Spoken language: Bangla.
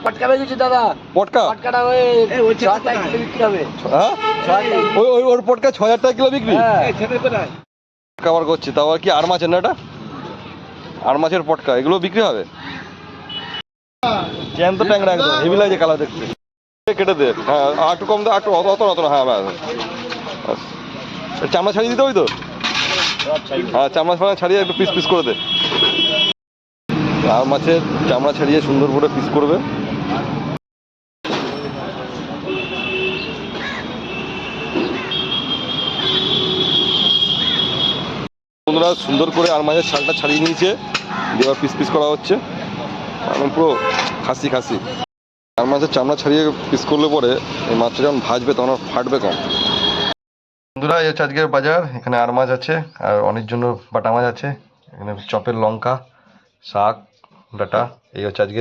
পটকা বেরিয়েছে দাদা। পটকা পটকাটা ওই 6 টাকা কিলো বিক্রি হবে। হ্যাঁ ওর পটকা 6,000 টাকা কিলো বিক্রি। কভার করছি তাও আর কি আর মাছের না এটা আর মাছের পটকা এগুলো বিক্রি হবে। জ্যান্ত ট্যাংরা একদম হেভি লাগছে কালার দেখতে। কেটে দে হ্যাঁ একটু কম দে একটু অত অত হ্যাঁ চামড়া ছাড়িয়ে দিতে হবে তো। হ্যাঁ চামড়া ফামড়া ছাড়িয়ে একটু পিস পিস করে দে। আর মাছের চামড়া ছাড়িয়ে সুন্দর করে পিস করবে। বন্ধুরা সুন্দর করে আর মাছের ছালটা ছাড়িয়ে নিয়েছে দিয়ে পিস পিস করা হচ্ছে পুরো খাসি খাসি। আর মাছের চামড়া ছাড়িয়ে পিস করলে পরে এই মাছটা যখন ভাজবে তখন ফাটবে কম। বন্ধুরা এই হচ্ছে আজকের বাজার। এখানে আর মাছ আছে আর অনেক জন্য বাটা মাছ আছে। এখানে চপের লঙ্কা শাক ডাটা এই হচ্ছে আজকে